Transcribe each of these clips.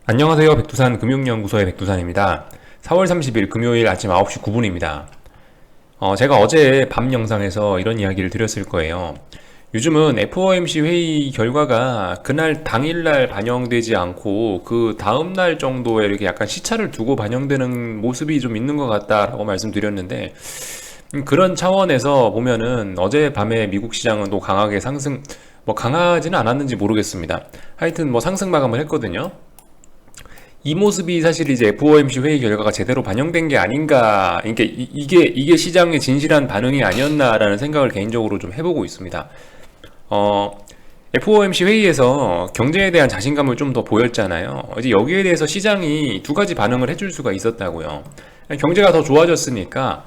안녕하세요. 백두산 금융연구소의 백두산입니다. 4월 30일 금요일 아침 9시 9분입니다. 제가 어제 밤 영상에서 이런 이야기를 드렸을 거예요. 요즘은 FOMC 회의 결과가 그날 당일날 반영되지 않고 그 다음날 정도에 이렇게 약간 시차를 두고 반영되는 모습이 좀 있는 것 같다라고 말씀드렸는데, 그런 차원에서 보면은 어젯밤에 미국 시장은 또 강하게 강하지는 않았는지 모르겠습니다. 하여튼 상승 마감을 했거든요. 이 모습이 사실 이제 FOMC 회의 결과가 제대로 반영된 게 아닌가, 그러니까 이게 시장의 진실한 반응이 아니었나라는 생각을 개인적으로 좀 해보고 있습니다. 어, FOMC 회의에서 경제에 대한 자신감을 좀 더 보였잖아요. 이제 여기에 대해서 시장이 두 가지 반응을 해줄 수가 있었다고요. 경제가 더 좋아졌으니까,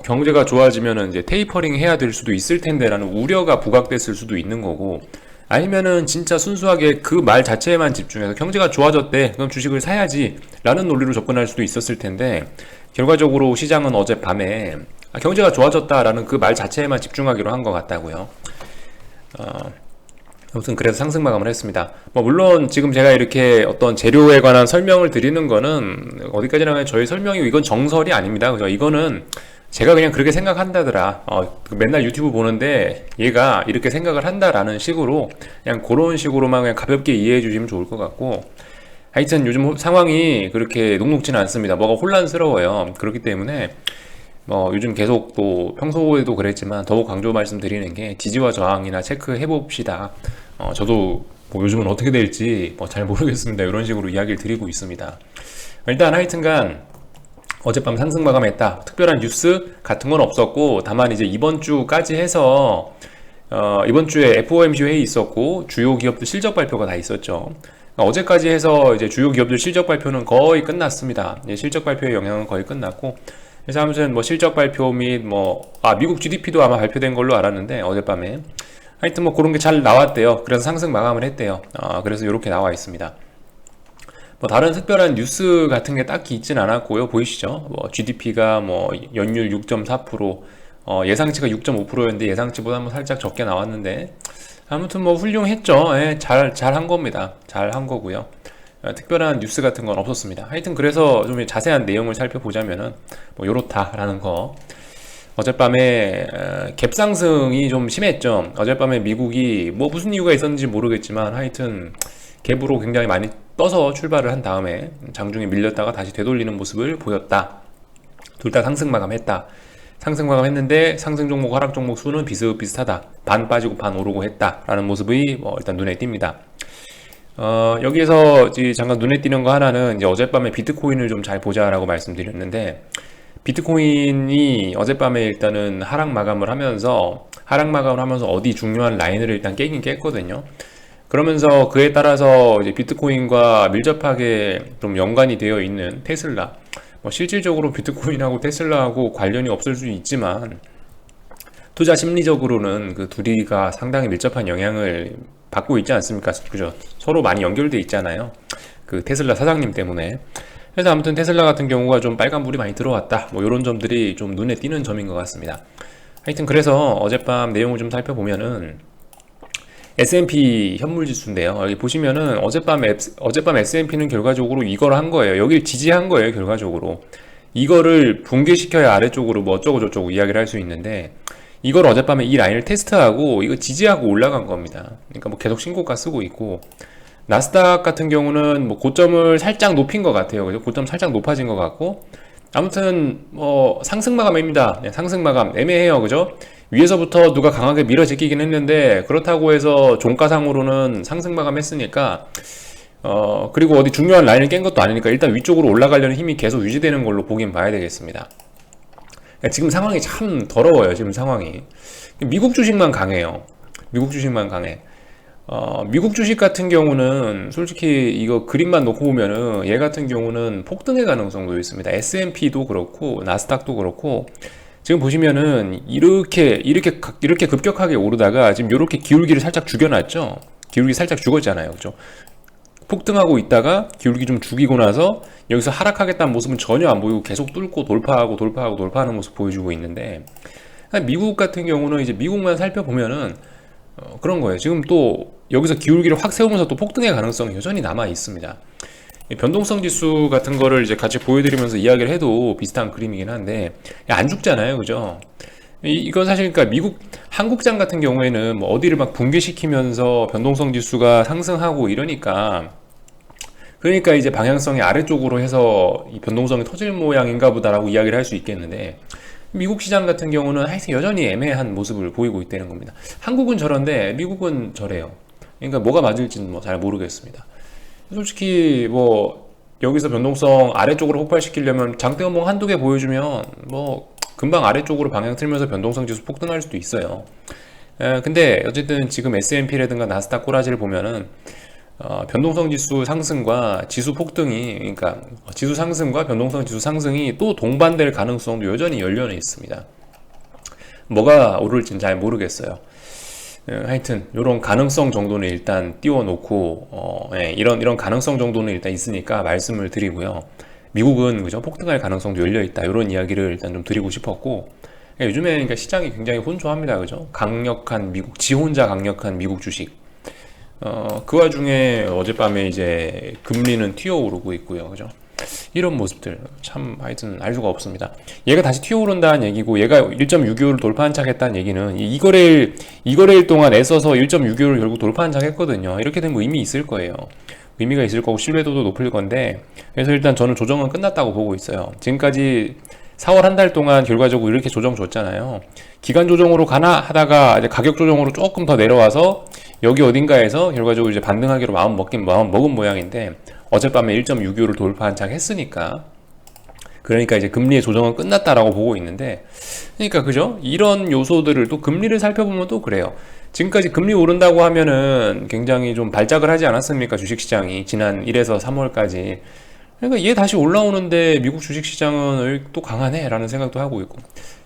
경제가 좋아지면은 이제 테이퍼링 해야 될 수도 있을 텐데라는 우려가 부각됐을 수도 있는 거고, 아니면은 진짜 순수하게 그 말 자체에만 집중해서 경제가 좋아졌대, 그럼 주식을 사야지 라는 논리로 접근할 수도 있었을 텐데, 결과적으로 시장은 어젯밤에 경제가 좋아졌다라는 그 말 자체에만 집중하기로 한 것 같다고요. 아무튼 그래서 상승 마감을 했습니다. 물론 지금 제가 이렇게 어떤 재료에 관한 설명을 드리는 거는 어디까지나 그냥 저희 설명이고, 이건 정설이 아닙니다. 그죠? 이거는 제가 그냥 그렇게 생각한다더라. 맨날 유튜브 보는데 얘가 이렇게 생각을 한다라는 식으로, 그냥 그런 식으로만 그냥 가볍게 이해해 주시면 좋을 것 같고, 하여튼 요즘 상황이 그렇게 녹록지는 않습니다. 뭐가 혼란스러워요. 그렇기 때문에 요즘 계속 또 평소에도 그랬지만 더욱 강조 말씀드리는 게, 지지와 저항이나 체크해 봅시다. 저도 요즘은 어떻게 될지 잘 모르겠습니다. 이런 식으로 이야기를 드리고 있습니다. 일단 하여튼간 어젯밤 상승 마감했다. 특별한 뉴스 같은 건 없었고, 다만 이제 이번 주까지 해서 이번 주에 FOMC 회의 있었고, 주요 기업들 실적 발표가 다 있었죠. 어제까지 해서 이제 주요 기업들 실적 발표는 거의 끝났습니다. 실적 발표의 영향은 거의 끝났고, 그래서 아무튼 실적 발표 및 미국 GDP도 아마 발표된 걸로 알았는데 어젯밤에, 하여튼 그런 게 잘 나왔대요. 그래서 상승 마감을 했대요. 그래서 이렇게 나와 있습니다. 다른 특별한 뉴스 같은 게 딱히 있진 않았고요. 보이시죠? GDP가 연율 6.4%, 예상치가 6.5%였는데 예상치보다 살짝 적게 나왔는데, 아무튼 훌륭했죠. 예, 잘한 겁니다. 잘한 거고요. 특별한 뉴스 같은 건 없었습니다. 하여튼 그래서 좀 자세한 내용을 살펴보자면은 요렇다라는 거. 어젯밤에 갭상승이 좀 심했죠. 어젯밤에 미국이 무슨 이유가 있었는지 모르겠지만, 하여튼 갭으로 굉장히 많이 떠서 출발을 한 다음에 장중에 밀렸다가 다시 되돌리는 모습을 보였다. 둘 다 상승 마감했다. 상승 마감했는데 상승 종목, 하락 종목 수는 비슷비슷하다. 반 빠지고 반 오르고 했다라는 모습이 일단 눈에 띕니다. 여기에서 잠깐 눈에 띄는 거 하나는, 이제 어젯밤에 비트코인을 좀 잘 보자라고 말씀드렸는데, 비트코인이 어젯밤에 일단은 하락 마감을 하면서 어디 중요한 라인을 일단 깨긴 깼거든요. 그러면서 그에 따라서 이제 비트코인과 밀접하게 좀 연관이 되어 있는 테슬라, 실질적으로 비트코인하고 테슬라하고 관련이 없을 수 있지만, 투자 심리적으로는 그 둘이가 상당히 밀접한 영향을 받고 있지 않습니까? 그죠? 서로 많이 연결돼 있잖아요. 그 테슬라 사장님 때문에. 그래서 아무튼 테슬라 같은 경우가 좀 빨간불이 많이 들어왔다. 이런 점들이 좀 눈에 띄는 점인 것 같습니다. 하여튼 그래서 어젯밤 내용을 좀 살펴보면은, S&P 현물지수인데요. 여기 보시면은 어젯밤 S&P는 결과적으로 이걸 한 거예요. 여길 지지한 거예요, 결과적으로. 이거를 붕괴시켜야 아래쪽으로 어쩌고 저쩌고 이야기를 할 수 있는데, 이걸 어젯밤에 이 라인을 테스트하고 이거 지지하고 올라간 겁니다. 그러니까 계속 신고가 쓰고 있고, 나스닥 같은 경우는 고점을 살짝 높인 것 같아요. 그죠? 고점 살짝 높아진 것 같고, 아무튼 상승 마감입니다. 상승 마감 애매해요. 그죠? 위에서부터 누가 강하게 밀어제끼긴 했는데, 그렇다고 해서 종가상으로는 상승 마감했으니까, 그리고 어디 중요한 라인을 깬 것도 아니니까 일단 위쪽으로 올라가려는 힘이 계속 유지되는 걸로 보긴 봐야 되겠습니다. 지금 상황이 참 더러워요. 지금 상황이 미국 주식만 강해요. 미국 주식만 강해. 미국 주식 같은 경우는 솔직히 이거 그림만 놓고 보면은, 얘 같은 경우는 폭등의 가능성도 있습니다. S&P도 그렇고 나스닥도 그렇고, 지금 보시면은 이렇게 급격하게 오르다가 지금 이렇게 기울기를 살짝 죽여놨죠. 기울기 살짝 죽었잖아요. 그죠? 폭등하고 있다가 기울기 좀 죽이고 나서 여기서 하락하겠다는 모습은 전혀 안 보이고 계속 뚫고 돌파하는 모습 보여주고 있는데, 미국 같은 경우는 이제 미국만 살펴보면은 그런 거예요. 지금 또 여기서 기울기를 확 세우면서 또 폭등의 가능성이 여전히 남아 있습니다. 이 변동성 지수 같은 거를 이제 같이 보여드리면서 이야기를 해도 비슷한 그림이긴 한데 안 죽잖아요, 그죠? 이건 사실 그러니까 미국 한국장 같은 경우에는 뭐 어디를 막 붕괴시키면서 변동성 지수가 상승하고 이러니까 그러니까 이제 방향성이 아래쪽으로 해서 이 변동성이 터질 모양인가 보다라고 이야기를 할 수 있겠는데 미국 시장 같은 경우는 하여튼 여전히 애매한 모습을 보이고 있다는 겁니다. 한국은 저런데 미국은 저래요. 그러니까 뭐가 맞을지는 뭐 잘 모르겠습니다. 솔직히 뭐 여기서 변동성 아래쪽으로 폭발시키려면 장대음봉 한두 개 보여주면 뭐 금방 아래쪽으로 방향 틀면서 변동성 지수 폭등할 수도 있어요. 근데 어쨌든 지금 S&P라든가 나스닥 꼬라지를 보면은 변동성 지수 상승과 지수 폭등이 그러니까 지수 상승과 변동성 지수 상승이 또 동반될 가능성도 여전히 열려 있습니다. 뭐가 오를지는 잘 모르겠어요. 하여튼 이런 가능성 정도는 일단 띄워놓고 이런 가능성 정도는 일단 있으니까 말씀을 드리고요. 미국은 그죠 폭등할 가능성도 열려 있다 이런 이야기를 일단 좀 드리고 싶었고 요즘에 그러니까 시장이 굉장히 혼조합니다, 그죠? 강력한 미국 지 혼자 강력한 미국 주식. 그 와중에 어젯밤에 이제 금리는 튀어오르고 있고요, 그죠? 이런 모습들 참 하여튼 알 수가 없습니다. 얘가 다시 튀어오른다는 얘기고 얘가 1.625를 돌파한 척 했다는 얘기는 이거래일 동안 애써서 1.625를 결국 돌파한 척 했거든요. 이렇게 된 거 의미 있을 거예요. 의미가 있을 거고 신뢰도도 높을 건데 그래서 일단 저는 조정은 끝났다고 보고 있어요. 지금까지 4월 한 달 동안 결과적으로 이렇게 조정 줬잖아요. 기간 조정으로 가나 하다가 이제 가격 조정으로 조금 더 내려와서 여기 어딘가에서 결과적으로 이제 반등하기로 마음 먹은 모양인데 어젯밤에 1.625를 돌파한 척 했으니까 그러니까 이제 금리의 조정은 끝났다라고 보고 있는데 그러니까 그죠? 이런 요소들을 또 금리를 살펴보면 또 그래요. 지금까지 금리 오른다고 하면은 굉장히 좀 발작을 하지 않았습니까? 주식시장이 지난 1에서 3월까지 그러니까 얘 다시 올라오는데 미국 주식시장은 또 강하네 라는 생각도 하고 있고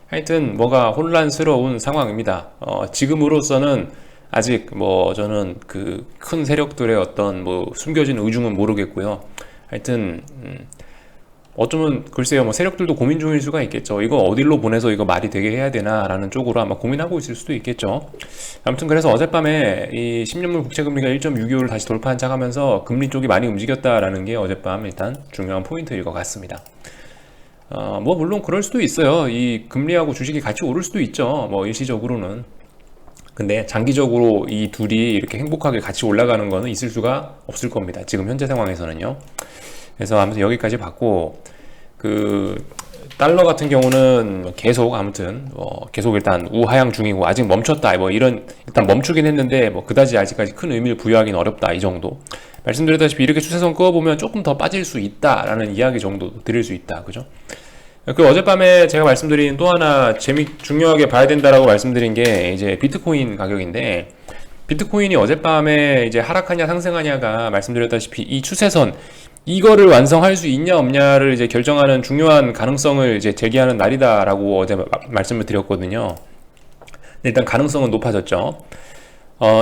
하여튼 뭐가 혼란스러운 상황입니다. 지금으로서는 아직 뭐 저는 그 큰 세력들의 어떤 뭐 숨겨진 의중은 모르겠고요. 하여튼 어쩌면 글쎄요 뭐 세력들도 고민 중일 수가 있겠죠. 이거 어디로 보내서 이거 말이 되게 해야 되나 라는 쪽으로 아마 고민하고 있을 수도 있겠죠. 아무튼 그래서 어젯밤에 이 10년물 국채금리가 1.625를 다시 돌파한 척 하면서 금리 쪽이 많이 움직였다라는 게 어젯밤 일단 중요한 포인트일 것 같습니다. 뭐 물론 그럴 수도 있어요. 이 금리하고 주식이 같이 오를 수도 있죠. 뭐 일시적으로는. 근데 장기적으로 이 둘이 이렇게 행복하게 같이 올라가는 거는 있을 수가 없을 겁니다. 지금 현재 상황에서는요. 그래서 아무튼 여기까지 봤고 그 달러 같은 경우는 계속 아무튼 계속 일단 우하향 중이고 아직 멈췄다 뭐 이런 일단 멈추긴 했는데 뭐 그다지 아직까지 큰 의미를 부여하기는 어렵다 이 정도. 말씀드렸다시피 이렇게 추세선 그어보면 조금 더 빠질 수 있다라는 이야기 정도 드릴 수 있다, 그죠? 그 어젯밤에 제가 말씀드린 또 하나 중요하게 봐야 된다라고 말씀드린 게 이제 비트코인 가격인데 비트코인이 어젯밤에 이제 하락하냐 상승하냐가 말씀드렸다시피 이 추세선 이거를 완성할 수 있냐 없냐를 이제 결정하는 중요한 가능성을 이제 제기하는 날이다라고 어제 말씀을 드렸거든요. 일단 가능성은 높아졌죠.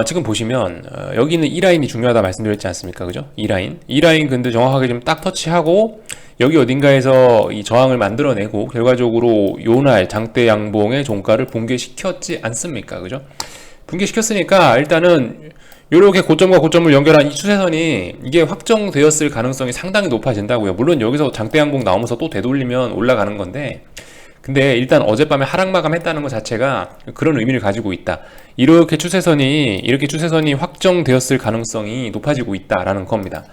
지금 보시면 여기는 이 라인이 중요하다 말씀드렸지 않습니까? 그죠? 이 라인 근데 정확하게 좀 딱 터치하고 여기 어딘가에서 이 저항을 만들어내고 결과적으로 요날 장대 양봉의 종가를 붕괴시켰지 않습니까? 그죠? 붕괴시켰으니까 일단은 요렇게 고점과 고점을 연결한 이 추세선이 이게 확정되었을 가능성이 상당히 높아진다고요. 물론 여기서 장대 양봉 나오면서 또 되돌리면 올라가는 건데 근데 일단 어젯밤에 하락 마감했다는 것 자체가 그런 의미를 가지고 있다. 이렇게 추세선이 확정되었을 가능성이 높아지고 있다라는 겁니다.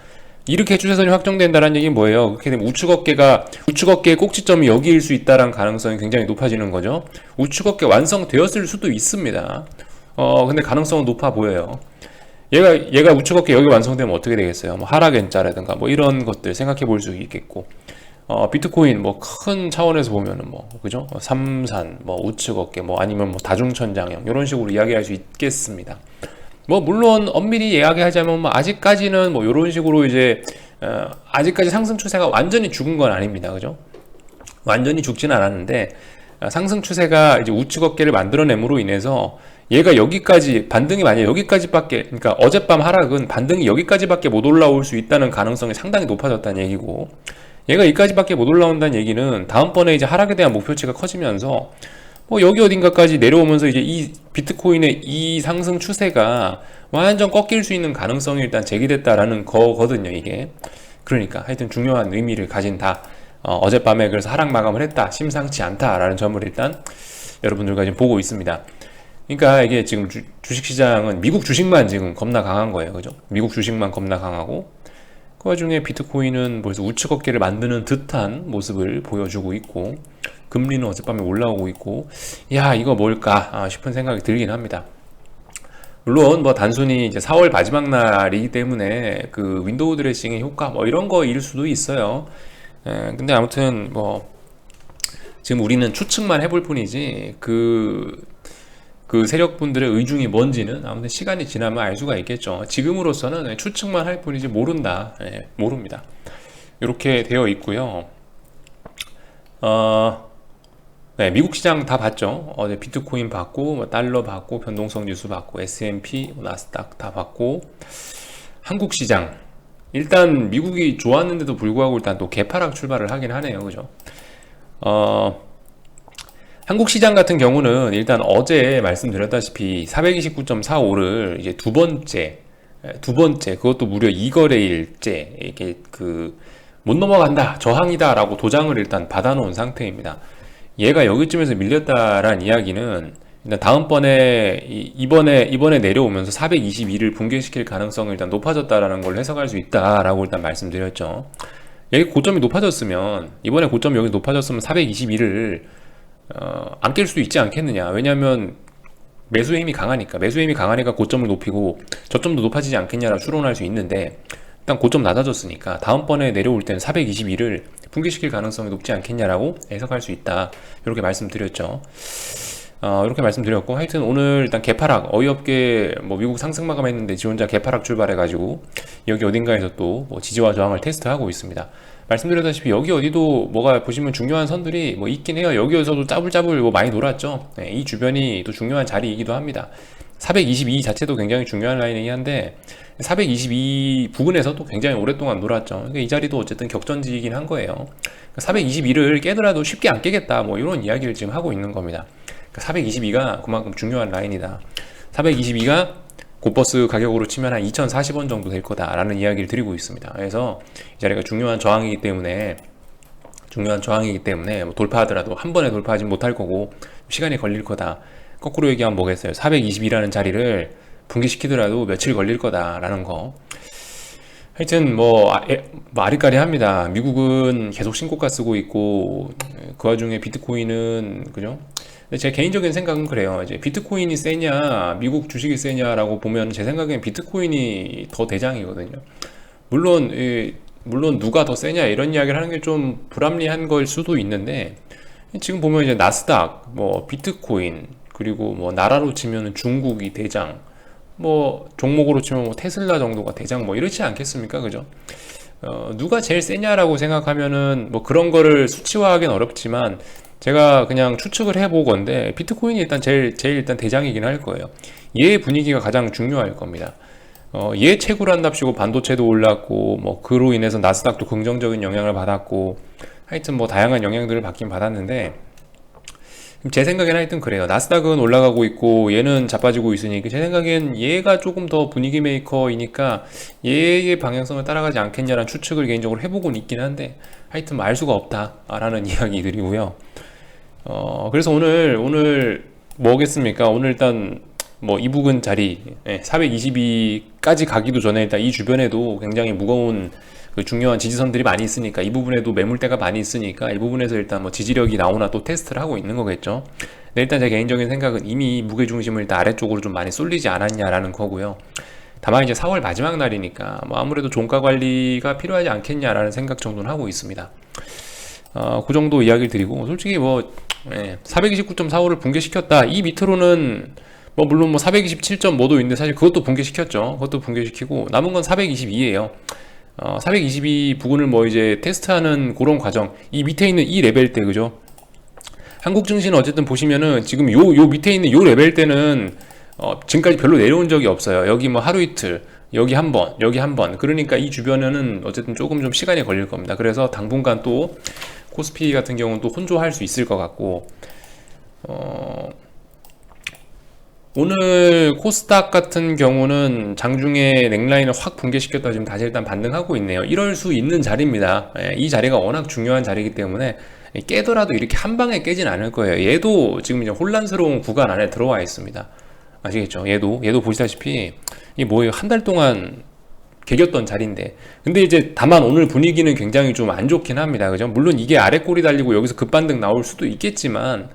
이렇게 추세선이 확정된다는 얘기는 뭐예요? 그렇게 되면 우측 어깨의 꼭지점이 여기일 수 있다는 가능성이 굉장히 높아지는 거죠. 우측 어깨 완성되었을 수도 있습니다. 근데 가능성은 높아 보여요. 얘가 우측 어깨 여기 완성되면 어떻게 되겠어요? 뭐 하락 N자라든가 뭐 이런 것들 생각해 볼 수 있겠고. 비트코인 뭐 큰 차원에서 보면은 뭐 그죠? 삼산 뭐 우측 어깨 뭐 아니면 뭐 다중천장형 이런 식으로 이야기할 수 있겠습니다. 뭐 물론 엄밀히 이야기하자면 뭐 아직까지는 뭐 이런 식으로 이제 아직까지 상승 추세가 완전히 죽은 건 아닙니다. 그죠? 완전히 죽지는 않았는데 상승 추세가 이제 우측 어깨를 만들어냄으로 인해서 얘가 여기까지 반등이 만약 여기까지밖에 그러니까 어젯밤 하락은 반등이 여기까지밖에 못 올라올 수 있다는 가능성이 상당히 높아졌다는 얘기고 얘가 여기까지밖에 못 올라온다는 얘기는 다음번에 이제 하락에 대한 목표치가 커지면서 뭐 여기 어딘가까지 내려오면서 이제 이 비트코인의 이 상승 추세가 완전 꺾일 수 있는 가능성이 일단 제기됐다라는 거거든요, 이게. 그러니까 하여튼 중요한 의미를 가진 어젯밤에 그래서 하락 마감을 했다, 심상치 않다라는 점을 일단 여러분들과 지금 보고 있습니다. 그러니까 이게 지금 주식시장은 미국 주식만 지금 겁나 강한 거예요. 그죠? 미국 주식만 겁나 강하고 그 와중에 비트코인은 벌써 우측 어깨를 만드는 듯한 모습을 보여주고 있고 금리는 어젯밤에 올라오고 있고 야 이거 뭘까 싶은 생각이 들긴 합니다. 물론 뭐 단순히 이제 4월 마지막 날이기 때문에 그 윈도우 드레싱의 효과 뭐 이런 거일 수도 있어요. 근데 아무튼 뭐 지금 우리는 추측만 해볼 뿐이지 그 세력분들의 의중이 뭔지는 아무튼 시간이 지나면 알 수가 있겠죠. 지금으로서는 추측만 할 뿐이지 모른다. 모릅니다. 이렇게 되어 있고요. 네, 미국 시장 다 봤죠. 어제 비트코인 봤고, 뭐 달러 봤고, 변동성 지수 봤고, S&P, 나스닥 다 봤고, 한국 시장. 일단 미국이 좋았는데도 불구하고 일단 또 개파락 출발을 하긴 하네요. 그죠? 한국 시장 같은 경우는 일단 어제 말씀드렸다시피 429.45를 이제 두 번째, 그것도 무려 2거래일째, 이게 못 넘어간다, 저항이다 라고 도장을 일단 받아놓은 상태입니다. 얘가 여기쯤에서 밀렸다라는 이야기는 일단 다음번에 이번에 내려오면서 422를 붕괴시킬 가능성이 일단 높아졌다라는 걸 해석할 수 있다라고 일단 말씀드렸죠. 여기 고점이 높아졌으면 이번에 고점이 여기 높아졌으면 422를 안 깰 수 있지 않겠느냐. 왜냐하면 매수의 힘이 강하니까 고점을 높이고 저점도 높아지지 않겠냐라고 추론할 수 있는데 일단 고점 낮아졌으니까 다음번에 내려올 때는 422를 붕괴시킬 가능성이 높지 않겠냐라고 해석할 수 있다. 이렇게 말씀드렸죠. 이렇게 말씀드렸고 하여튼 오늘 일단 개파락 어이없게 뭐 미국 상승 마감했는데 지 혼자 개파락 출발해가지고 여기 어딘가에서 또 뭐 지지와 저항을 테스트하고 있습니다. 말씀드렸다시피 여기 어디도 뭐가 보시면 중요한 선들이 뭐 있긴 해요. 여기에서도 짜불짜불 뭐 많이 놀았죠. 네, 이 주변이 또 중요한 자리이기도 합니다. 422 자체도 굉장히 중요한 라인이긴 한데 422 부근에서도 굉장히 오랫동안 놀았죠. 그러니까 이 자리도 어쨌든 격전지이긴 한 거예요. 422를 깨더라도 쉽게 안 깨겠다 뭐 이런 이야기를 지금 하고 있는 겁니다. 422가 그만큼 중요한 라인이다. 422가 고버스 가격으로 치면 한 2,040원 정도 될 거다라는 이야기를 드리고 있습니다. 그래서 이 자리가 중요한 저항이기 때문에 뭐 돌파하더라도 한 번에 돌파하지 못할 거고 시간이 걸릴 거다. 거꾸로 얘기하면 뭐겠어요? 422라는 자리를 붕괴시키더라도 며칠 걸릴 거다라는 거. 하여튼 뭐 아리까리 합니다. 미국은 계속 신고가 쓰고 있고 그 와중에 비트코인은 그죠? 근데 제 개인적인 생각은 그래요. 이제 비트코인이 세냐, 미국 주식이 세냐라고 보면 제 생각엔 비트코인이 더 대장이거든요. 물론 누가 더 세냐 이런 이야기를 하는 게 좀 불합리한 걸 수도 있는데 지금 보면 이제 나스닥, 뭐 비트코인 그리고 뭐 나라로 치면 중국이 대장, 뭐 종목으로 치면 뭐 테슬라 정도가 대장 뭐 이렇지 않겠습니까? 그죠? 누가 제일 세냐라고 생각하면은 뭐 그런 거를 수치화하기는 어렵지만 제가 그냥 추측을 해보건데 비트코인이 일단 제일 일단 대장이긴 할 거예요. 얘의 분위기가 가장 중요할 겁니다. 얘 채굴 한답시고 반도체도 올랐고 뭐 그로 인해서 나스닥도 긍정적인 영향을 받았고 하여튼 뭐 다양한 영향들을 받긴 받았는데 제 생각에는 하여튼 그래요. 나스닥은 올라가고 있고 얘는 자빠지고 있으니까 제 생각엔 얘가 조금 더 분위기 메이커이니까 얘의 방향성을 따라가지 않겠냐라는 추측을 개인적으로 해보곤 있긴 한데 하여튼 알 수가 없다라는 이야기들이고요. 그래서 오늘 뭐겠습니까? 오늘 일단 뭐 이 부근 자리 422까지 가기도 전에 일단 이 주변에도 굉장히 무거운 그 중요한 지지선들이 많이 있으니까 이 부분에도 매물대가 많이 있으니까 이 부분에서 일단 뭐 지지력이 나오나 또 테스트를 하고 있는 거겠죠. 근데 일단 제 개인적인 생각은 이미 무게중심을 일단 아래쪽으로 좀 많이 쏠리지 않았냐라는 거고요. 다만 이제 4월 마지막 날이니까 뭐 아무래도 종가 관리가 필요하지 않겠냐라는 생각 정도는 하고 있습니다. 그 정도 이야기를 드리고 솔직히 뭐 429.45를 붕괴시켰다. 이 밑으로는 뭐 물론 뭐 427.5도 있는데 사실 그것도 붕괴시켰죠. 그것도 붕괴시키고 남은 건 422예요. 422 부근을 뭐 이제 테스트하는 그런 과정. 이 밑에 있는 이 레벨대 그죠? 한국 증시는 어쨌든 보시면은 지금 요 밑에 있는 요 레벨대는 지금까지 별로 내려온 적이 없어요. 여기 뭐 하루 이틀, 여기 한 번. 그러니까 이 주변에는 어쨌든 조금 좀 시간이 걸릴 겁니다. 그래서 당분간 또 코스피 같은 경우는 또 혼조할 수 있을 것 같고 오늘 코스닥 같은 경우는 장중에 넥라인을 확 붕괴시켰다 지금 다시 일단 반등하고 있네요. 이럴 수 있는 자리입니다. 이 자리가 워낙 중요한 자리이기 때문에 깨더라도 이렇게 한 방에 깨진 않을 거예요. 얘도 지금 이제 혼란스러운 구간 안에 들어와 있습니다. 아시겠죠? 얘도 보시다시피 이게 뭐예요? 한 달 동안 개겼던 자리인데, 근데 이제 다만 오늘 분위기는 굉장히 좀 안 좋긴 합니다. 그죠? 물론 이게 아래 꼬리 달리고 여기서 급반등 나올 수도 있겠지만,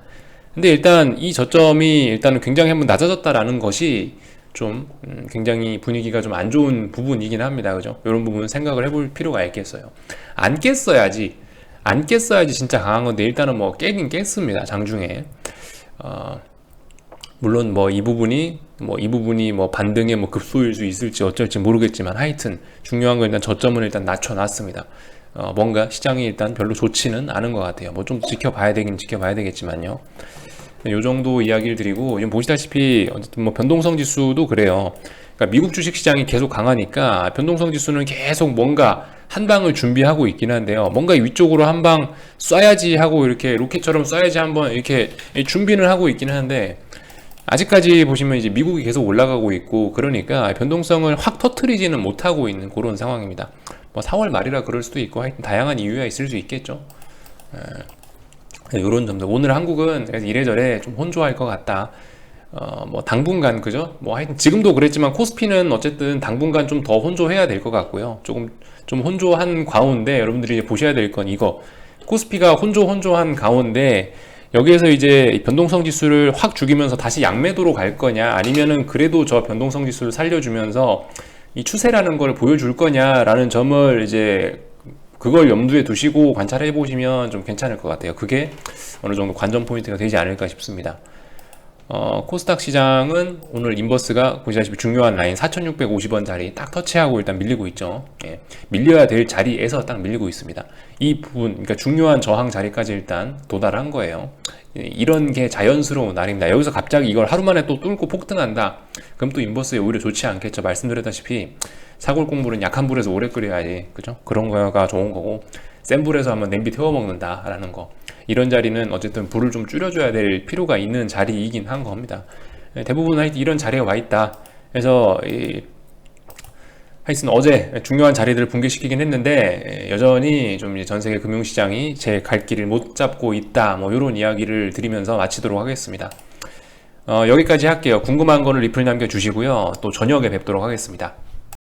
근데 일단 이 저점이 일단은 굉장히 한번 낮아졌다라는 것이 좀 굉장히 분위기가 좀 안 좋은 부분이긴 합니다. 그죠? 이런 부분 생각을 해볼 필요가 있겠어요. 안 깼어야지, 안 깼어야지 진짜 강한 건데, 일단은 뭐 깨긴 깼습니다. 장중에. 물론 뭐 이 부분이 뭐 반등의 뭐 급소일 수 있을지 어쩔지 모르겠지만, 하여튼 중요한 건 일단 저점을 일단 낮춰놨습니다. 뭔가 시장이 일단 별로 좋지는 않은 것 같아요. 뭐 좀 지켜봐야 되긴 지켜봐야 되겠지만요. 요 정도 이야기를 드리고, 지금 보시다시피 어쨌든 뭐 변동성 지수도 그래요. 그러니까 미국 주식 시장이 계속 강하니까 변동성 지수는 계속 뭔가 한 방을 준비하고 있긴 한데요. 뭔가 위쪽으로 한 방 쏴야지 하고 이렇게 로켓처럼 쏴야지 한번 이렇게 준비는 하고 있긴 한데, 아직까지 보시면 이제 미국이 계속 올라가고 있고, 그러니까 변동성을 확 터트리지는 못하고 있는 그런 상황입니다. 뭐 4월 말이라 그럴 수도 있고, 하여튼 다양한 이유가 있을 수 있겠죠. 이런 점들. 오늘 한국은 이래저래 좀 혼조할 것 같다. 뭐 당분간, 그죠? 뭐 하여튼 지금도 그랬지만 코스피는 어쨌든 당분간 좀 더 혼조해야 될 것 같고요. 조금 좀 혼조한 가운데 여러분들이 이제 보셔야 될 건 이거. 코스피가 혼조한 가운데 여기에서 이제 변동성 지수를 확 죽이면서 다시 양매도로 갈 거냐, 아니면은 그래도 저 변동성 지수를 살려주면서 이 추세라는 걸 보여줄 거냐라는 점을 이제 그걸 염두에 두시고 관찰해 보시면 좀 괜찮을 것 같아요. 그게 어느 정도 관전 포인트가 되지 않을까 싶습니다. 코스닥 시장은 오늘 인버스가 보시다시피 중요한 라인 4,650원 자리 딱 터치하고 일단 밀리고 있죠. 예, 밀려야 될 자리에서 딱 밀리고 있습니다. 이 부분, 그러니까 중요한 저항 자리까지 일단 도달한 거예요. 이런 게 자연스러운 날입니다. 여기서 갑자기 이걸 하루 만에 또 뚫고 폭등한다, 그럼 또 인버스에 오히려 좋지 않겠죠. 말씀드렸다시피 사골 국물은 약한 불에서 오래 끓여야지, 그죠? 그런 거가 좋은 거고, 센 불에서 한번 냄비 태워 먹는다라는 거, 이런 자리는 어쨌든 불을 좀 줄여줘야 될 필요가 있는 자리이긴 한 겁니다. 대부분 하여튼 이런 자리에 와 있다. 그래서 하여튼 어제 중요한 자리들을 붕괴시키긴 했는데, 여전히 좀 전 세계 금융시장이 제 갈 길을 못 잡고 있다, 뭐 이런 이야기를 드리면서 마치도록 하겠습니다. 여기까지 할게요. 궁금한 거는 리플 남겨주시고요. 또 저녁에 뵙도록 하겠습니다.